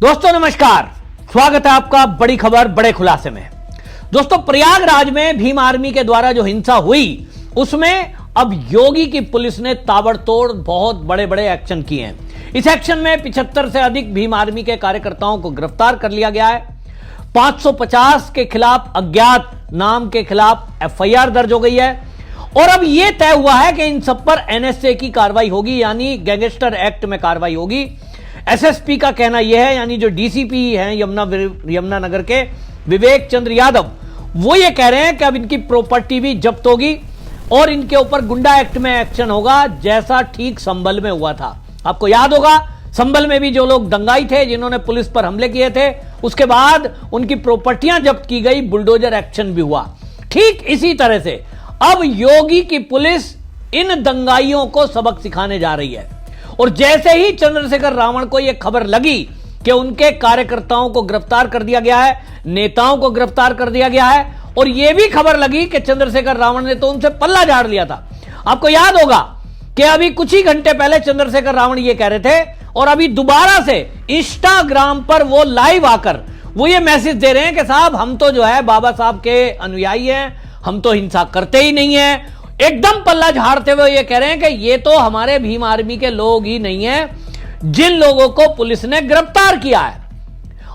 दोस्तों नमस्कार, स्वागत है आपका बड़ी खबर बड़े खुलासे में। दोस्तों प्रयागराज में भीम आर्मी के द्वारा जो हिंसा हुई उसमें अब योगी की पुलिस ने ताबड़तोड़ बहुत बड़े बड़े एक्शन किए हैं। इस एक्शन में 75 से अधिक भीम आर्मी के कार्यकर्ताओं को गिरफ्तार कर लिया गया है। 550 के खिलाफ अज्ञात नाम के खिलाफ एफआईआर दर्ज हो गई है और अब यह तय हुआ है कि इन सब पर एनएसए की कार्रवाई होगी, यानी गैंगस्टर एक्ट में कार्रवाई होगी। एसएसपी का कहना यह है, यानी जो डीसीपी हैं यमुनानगर के विवेक चंद्र यादव, वो ये कह रहे हैं कि अब इनकी प्रॉपर्टी भी जब्त होगी और इनके ऊपर गुंडा एक्ट में एक्शन होगा, जैसा ठीक संभल में हुआ था। आपको याद होगा संभल में भी जो लोग दंगाई थे, जिन्होंने पुलिस पर हमले किए थे, उसके बाद उनकी प्रॉपर्टियां जब्त की गई, बुलडोजर एक्शन भी हुआ। ठीक इसी तरह से अब योगी की पुलिस इन दंगाइयों को सबक सिखाने जा रही है। और जैसे ही चंद्रशेखर रावण को यह खबर लगी कि उनके कार्यकर्ताओं को गिरफ्तार कर दिया गया है, नेताओं को गिरफ्तार कर दिया गया है, और यह भी खबर लगी कि चंद्रशेखर रावण ने तो उनसे पल्ला झाड़ लिया था। आपको याद होगा कि अभी कुछ ही घंटे पहले चंद्रशेखर रावण यह कह रहे थे और अभी दोबारा से इंस्टाग्राम पर वो लाइव आकर वो ये मैसेज दे रहे हैं कि साहब हम तो जो है बाबा साहब के अनुयायी हैं, हम तो हिंसा करते ही नहीं है। एकदम पल्ला झाड़ते हुए ये कह रहे हैं कि ये तो हमारे भीम आर्मी के लोग ही नहीं हैं जिन लोगों को पुलिस ने गिरफ्तार किया है।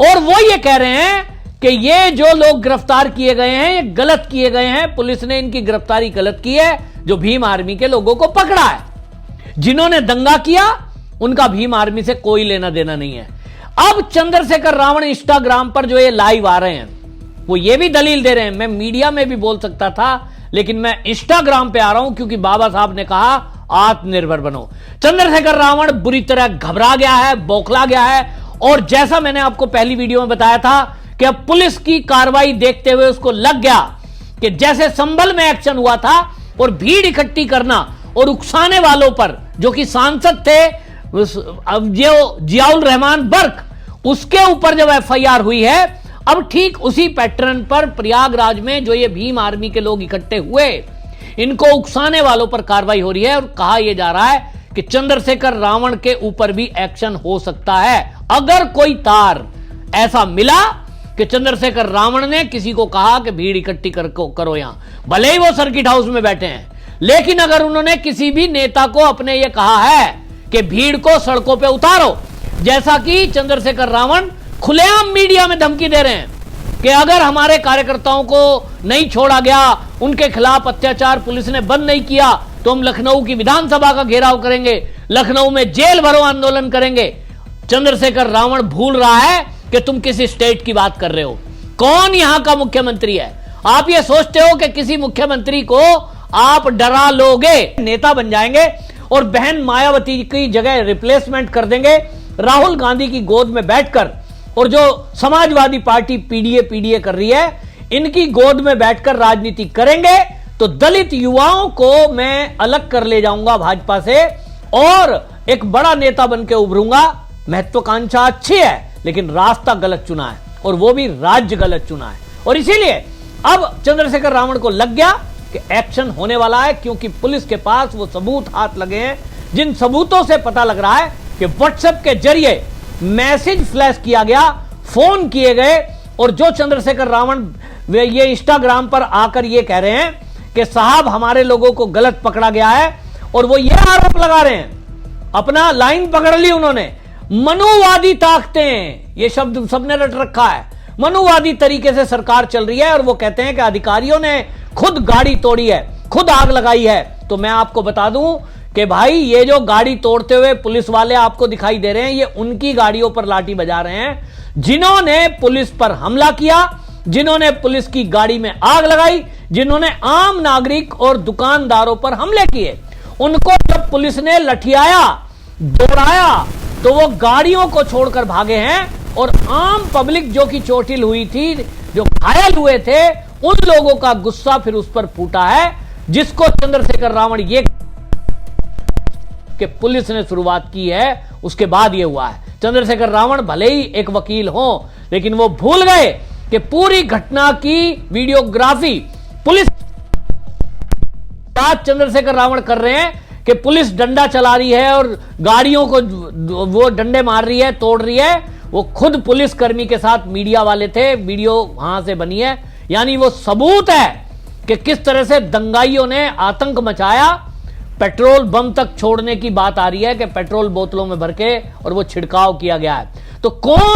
और वो ये कह रहे हैं कि ये जो लोग गिरफ्तार किए गए हैं ये गलत किए गए हैं, पुलिस ने इनकी गिरफ्तारी गलत की है, जो भीम आर्मी के लोगों को पकड़ा है। जिन्होंने दंगा किया उनका भीम आर्मी से कोई लेना देना नहीं है। अब चंद्रशेखर रावण इंस्टाग्राम पर जो ये लाइव आ रहे हैं वो ये भी दलील दे रहे हैं, मैं मीडिया में भी बोल सकता था लेकिन मैं इंस्टाग्राम पे आ रहा हूं क्योंकि बाबा साहब ने कहा आत्मनिर्भर बनो। चंद्रशेखर रावण बुरी तरह घबरा गया है, बौखला गया है, और जैसा मैंने आपको पहली वीडियो में बताया था कि अब पुलिस की कार्रवाई देखते हुए उसको लग गया कि जैसे संभल में एक्शन हुआ था और भीड़ इकट्ठी करना और उकसाने वालों पर, जो कि सांसद थे जियाउल रहमान बर्क, उसके ऊपर जब एफआईआर हुई है, अब ठीक उसी पैटर्न पर प्रयागराज में जो ये भीम आर्मी के लोग इकट्ठे हुए, इनको उकसाने वालों पर कार्रवाई हो रही है। और कहा यह जा रहा है कि चंद्रशेखर रावण के ऊपर भी एक्शन हो सकता है अगर कोई तार ऐसा मिला कि चंद्रशेखर रावण ने किसी को कहा कि भीड़ इकट्ठी करो यहां, भले ही वो सर्किट हाउस में बैठे हैं, लेकिन अगर उन्होंने किसी भी नेता को अपने ये कहा है कि भीड़ को सड़कों पर उतारो, जैसा कि चंद्रशेखर रावण खुलेआम मीडिया में धमकी दे रहे हैं कि अगर हमारे कार्यकर्ताओं को नहीं छोड़ा गया, उनके खिलाफ अत्याचार पुलिस ने बंद नहीं किया, तो हम लखनऊ की विधानसभा का घेराव करेंगे, लखनऊ में जेल भरो आंदोलन करेंगे। चंद्रशेखर रावण भूल रहा है कि तुम किस स्टेट की बात कर रहे हो, कौन यहां का मुख्यमंत्री है। आप ये सोचते हो कि किसी मुख्यमंत्री को आप डरा लोगे, नेता बन जाएंगे और बहन मायावती की जगह रिप्लेसमेंट कर देंगे राहुल गांधी की गोद में बैठकर, और जो समाजवादी पार्टी पीडीए कर रही है, इनकी गोद में बैठकर राजनीति करेंगे, तो दलित युवाओं को मैं अलग कर ले जाऊंगा भाजपा से और एक बड़ा नेता बन के उभरूंगा। महत्वाकांक्षा अच्छी है लेकिन रास्ता गलत चुना है, और वो भी राज्य गलत चुना है। और इसीलिए अब चंद्रशेखर रावण को लग गया कि एक्शन होने वाला है, क्योंकि पुलिस के पास वो सबूत हाथ लगे हैं, जिन सबूतों से पता लग रहा है कि व्हाट्सएप के जरिए मैसेज फ्लैश किया गया, फोन किए गए, और जो चंद्रशेखर रावण ये इंस्टाग्राम पर आकर ये कह रहे हैं कि साहब हमारे लोगों को गलत पकड़ा गया है, और वो ये आरोप लगा रहे हैं, अपना लाइन पकड़ ली उन्होंने, मनुवादी ताकतें, ये शब्द सबने रट रखा है, मनुवादी तरीके से सरकार चल रही है। और वो कहते हैं कि अधिकारियों ने खुद गाड़ी तोड़ी है, खुद आग लगाई है। तो मैं आपको बता दूं कि भाई ये जो गाड़ी तोड़ते हुए पुलिस वाले आपको दिखाई दे रहे हैं, ये उनकी गाड़ियों पर लाठी बजा रहे हैं जिन्होंने पुलिस पर हमला किया, जिन्होंने पुलिस की गाड़ी में आग लगाई, जिन्होंने आम नागरिक और दुकानदारों पर हमले किए। उनको जब पुलिस ने लठियाया, दौड़ाया, तो वो गाड़ियों को छोड़कर भागे हैं, और आम पब्लिक जो कि चोटिल हुई थी, जो घायल हुए थे, उन लोगों का गुस्सा फिर उस पर फूटा है, जिसको चंद्रशेखर रावण ये कि पुलिस ने शुरुआत की है, उसके बाद यह हुआ है। चंद्रशेखर रावण भले ही एक वकील हो, लेकिन वो भूल गए कि पूरी घटना की वीडियोग्राफी पुलिस चंद्रशेखर रावण कर रहे हैं कि पुलिस डंडा चला रही है और गाड़ियों को वो डंडे मार रही है, तोड़ रही है, वो खुद पुलिसकर्मी के साथ मीडिया वाले थे, वीडियो वहां से बनी है। यानी वो सबूत है कि किस तरह से दंगाइयों ने आतंक मचाया। पेट्रोल बम तक छोड़ने की बात आ रही है कि पेट्रोल बोतलों में भर के और वो छिड़काव किया गया है। तो कौन,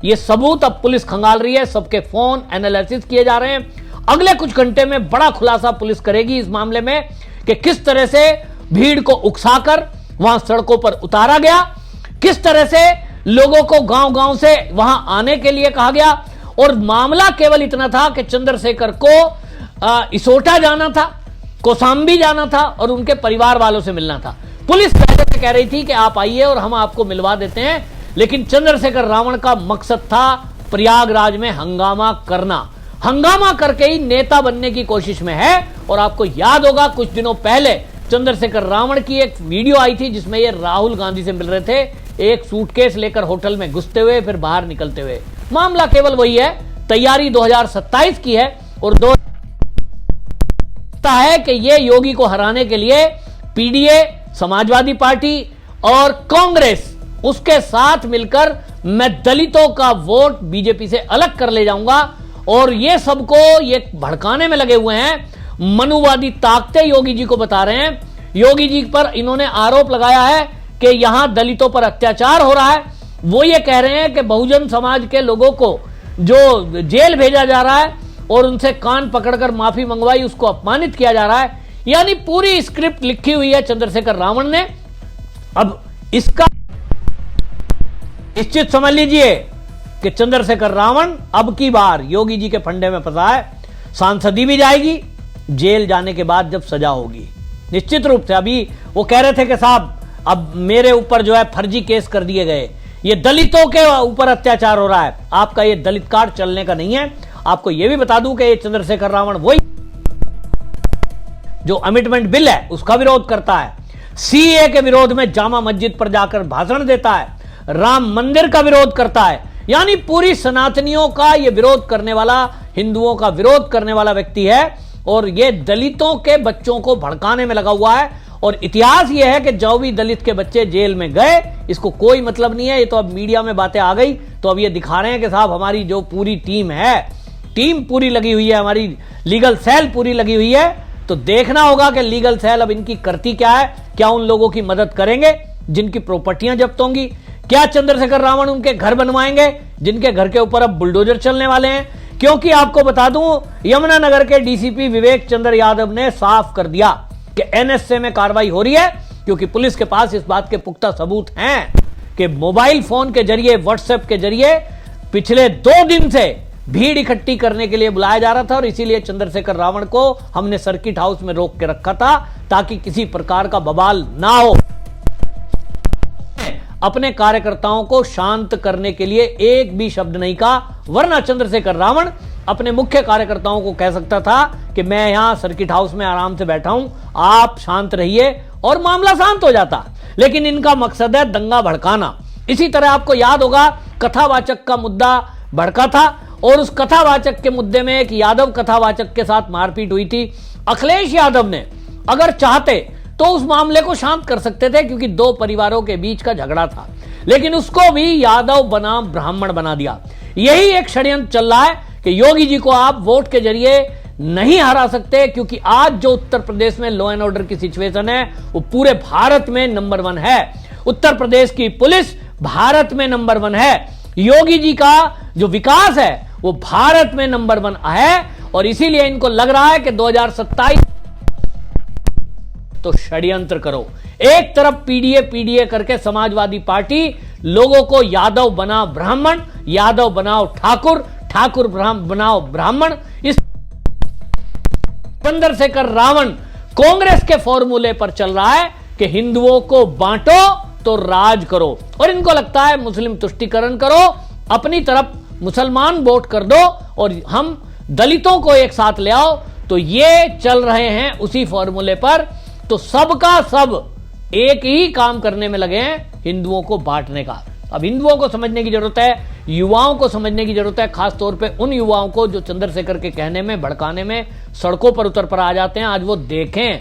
ये सबूत अब पुलिस खंगाल रही है, सबके फोन एनालिसिस किए जा रहे हैं। अगले कुछ घंटे में बड़ा खुलासा पुलिस करेगी इस मामले में कि किस तरह से भीड़ को उकसाकर वहां सड़कों पर उतारा गया, किस तरह से लोगों को गांव-गांव से वहां आने के लिए कहा गया। और मामला केवल इतना था कि चंद्रशेखर को इसोटा जाना था, कौसाम्बी जाना था और उनके परिवार वालों से मिलना था। पुलिस पहले से कह रही थी कि आप आइए और हम आपको मिलवा देते हैं, लेकिन चंद्रशेखर रावण का मकसद था प्रयागराज में हंगामा करना। हंगामा करके ही नेता बनने की कोशिश में है। और आपको याद होगा कुछ दिनों पहले चंद्रशेखर रावण की एक वीडियो आई थी जिसमें ये राहुल गांधी से मिल रहे थे, एक सूटकेस लेकर होटल में घुसते हुए फिर बाहर निकलते हुए। मामला केवल वही है, तैयारी 2027 की है और है कि ये योगी को हराने के लिए पीडीए, समाजवादी पार्टी और कांग्रेस उसके साथ मिलकर मैं दलितों का वोट बीजेपी से अलग कर ले जाऊंगा। और ये सबको ये भड़काने में लगे हुए हैं। मनुवादी ताकतें योगी जी को बता रहे हैं। योगी जी पर इन्होंने आरोप लगाया है कि यहां दलितों पर अत्याचार हो रहा है। वो ये कह रहे हैं कि बहुजन समाज के लोगों को जो जेल भेजा जा रहा है और उनसे कान पकड़कर माफी मंगवाई, उसको अपमानित किया जा रहा है। यानी पूरी स्क्रिप्ट लिखी हुई है चंद्रशेखर रावण ने। अब इसका निश्चित समझ लीजिए कि चंद्रशेखर रावण अब की बार योगी जी के फंडे में फंसा है। सांसदी भी जाएगी, जेल जाने के बाद जब सजा होगी निश्चित रूप से। अभी वो कह रहे थे कि साहब अब मेरे ऊपर जो है फर्जी केस कर दिए गए, ये दलितों के ऊपर अत्याचार हो रहा है, आपका ये दलित कार्ड चलने का नहीं है। आपको यह भी बता दूं कि ये चंद्रशेखर रावण वही जो अमेंडमेंट बिल है उसका विरोध करता है, सीए के विरोध में जामा मस्जिद पर जाकर भाषण देता है, राम मंदिर का विरोध करता है। यानी पूरी सनातनियों का ये विरोध करने वाला, हिंदुओं का विरोध करने वाला व्यक्ति है। और ये दलितों के बच्चों को भड़काने में लगा हुआ है। और इतिहास ये है कि जो भी दलित के बच्चे जेल में गए, इसको कोई मतलब नहीं है। ये तो अब मीडिया में बातें आ गई तो अब ये दिखा रहे हैं कि साहब हमारी जो पूरी टीम है, टीम पूरी लगी हुई है, हमारी लीगल सेल पूरी लगी हुई है। तो देखना होगा कि लीगल सेल अब इनकी करती क्या है। क्या उन लोगों की मदद करेंगे जिनकी प्रॉपर्टियां जब्त होंगी? क्या चंद्रशेखर रावण उनके घर बनवाएंगे जिनके घर के ऊपर अब बुलडोजर चलने वाले हैं? क्योंकि आपको बता दूं, यमुनानगर के डीसीपी विवेक चंद्र यादव ने साफ कर दिया कि एनएसए में कार्रवाई हो रही है, क्योंकि पुलिस के पास इस बात के पुख्ता सबूत हैं कि मोबाइल फोन के जरिए, व्हाट्सएप के जरिए पिछले 2 दिन से भीड़ इकट्ठी करने के लिए बुलाया जा रहा था। और इसीलिए चंद्रशेखर रावण को हमने सर्किट हाउस में रोक के रखा था ताकि किसी प्रकार का बवाल ना हो। अपने कार्यकर्ताओं को शांत करने के लिए एक भी शब्द नहीं कहा, वरना चंद्रशेखर रावण अपने मुख्य कार्यकर्ताओं को कह सकता था कि मैं यहां सर्किट हाउस में आराम से बैठा हूं, आप शांत रहिए, और मामला शांत हो जाता। लेकिन इनका मकसद है दंगा भड़काना। इसी तरह आपको याद होगा कथावाचक का मुद्दा भड़का था और उस कथावाचक के मुद्दे में एक यादव कथावाचक के साथ मारपीट हुई थी। अखिलेश यादव ने अगर चाहते तो उस मामले को शांत कर सकते थे, क्योंकि 2 परिवारों के बीच का झगड़ा था, लेकिन उसको भी यादव बनाम ब्राह्मण बना दिया। यही एक षड्यंत्र चल रहा है कि योगी जी को आप वोट के जरिए नहीं हरा सकते, क्योंकि आज जो उत्तर प्रदेश में लॉ एंड ऑर्डर की सिचुएशन है वो पूरे भारत में नंबर 1 है। उत्तर प्रदेश की पुलिस भारत में नंबर 1 है। योगी जी का जो विकास है वो भारत में नंबर 1 है। और इसीलिए इनको लग रहा है कि 2027 तो षड्यंत्र करो। एक तरफ पीडीए करके समाजवादी पार्टी लोगों को यादव बनाओ ब्राह्मण, यादव बनाओ ठाकुर, ठाकुर बनाओ ब्राह्मण। इस चंद्रशेखर रावण कांग्रेस के फॉर्मूले पर चल रहा है कि हिंदुओं को बांटो तो राज करो, और इनको लगता है मुस्लिम तुष्टीकरण करो, अपनी तरफ मुसलमान वोट कर दो और हम दलितों को एक साथ ले आओ। तो ये चल रहे हैं उसी फॉर्मूले पर। तो सबका सब एक ही काम करने में लगे हैं, हिंदुओं को बांटने का। अब हिंदुओं को समझने की जरूरत है, युवाओं को समझने की जरूरत है, खासतौर पे उन युवाओं को जो चंद्रशेखर के कहने में, भड़काने में सड़कों पर उतर पर आ जाते हैं। आज वो देखें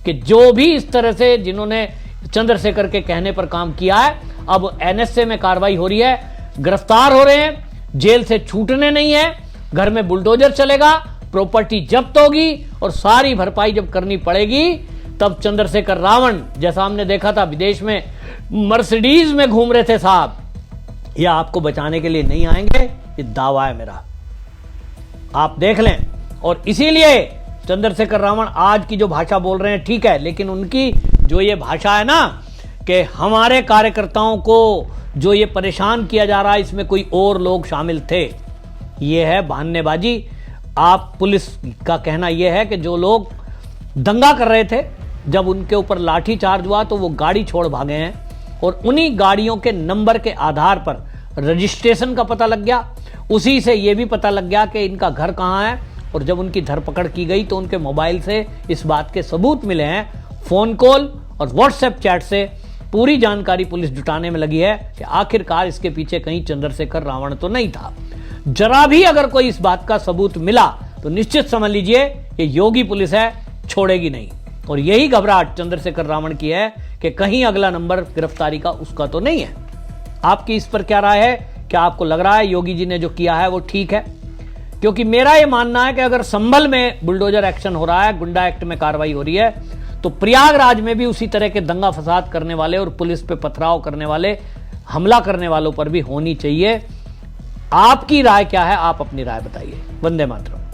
कि जो भी इस तरह से जिन्होंने चंद्रशेखर के कहने पर काम किया है, अब एनएसए में कार्रवाई हो रही है, गिरफ्तार हो रहे हैं, जेल से छूटने नहीं है, घर में बुलडोजर चलेगा, प्रॉपर्टी जब्त होगी और सारी भरपाई जब करनी पड़ेगी तब चंद्रशेखर रावण, जैसा हमने देखा था विदेश में मर्सिडीज में घूम रहे थे साहब, यह आपको बचाने के लिए नहीं आएंगे, ये दावा है मेरा, आप देख लें। और इसीलिए चंद्रशेखर रावण आज की जो भाषा बोल रहे हैं ठीक है, लेकिन उनकी जो ये भाषा है ना कि हमारे कार्यकर्ताओं को जो ये परेशान किया जा रहा है इसमें कोई और लोग शामिल थे, ये है बहानेबाजी। आप पुलिस का कहना यह है कि जो लोग दंगा कर रहे थे, जब उनके ऊपर लाठी चार्ज हुआ तो वो गाड़ी छोड़ भागे हैं और उन्हीं गाड़ियों के नंबर के आधार पर रजिस्ट्रेशन का पता लग गया, उसी से यह भी पता लग गया कि इनका घर कहां है। और जब उनकी धरपकड़ की गई तो उनके मोबाइल से इस बात के सबूत मिले हैं, फोन कॉल और व्हाट्सएप चैट से पूरी जानकारी पुलिस जुटाने में लगी है कि आखिरकार इसके पीछे कहीं चंद्रशेखर रावण तो नहीं था। जरा भी अगर कोई इस बात का सबूत मिला तो निश्चित समझ लीजिए ये योगी पुलिस है, छोड़ेगी नहीं। और यही घबराहट चंद्रशेखर रावण की है कि कहीं अगला नंबर गिरफ्तारी का उसका तो नहीं है। आपकी इस पर क्या राय है? क्या आपको लग रहा है योगी जी ने जो किया है वो ठीक है? क्योंकि मेरा यह मानना है कि अगर संभल में बुलडोजर एक्शन हो रहा है, गुंडा एक्ट में कार्रवाई हो रही है, तो प्रयागराज में भी उसी तरह के दंगा फसाद करने वाले और पुलिस पे पथराव करने वाले, हमला करने वालों पर भी होनी चाहिए। आपकी राय क्या है? आप अपनी राय बताइए। वंदे मातरम।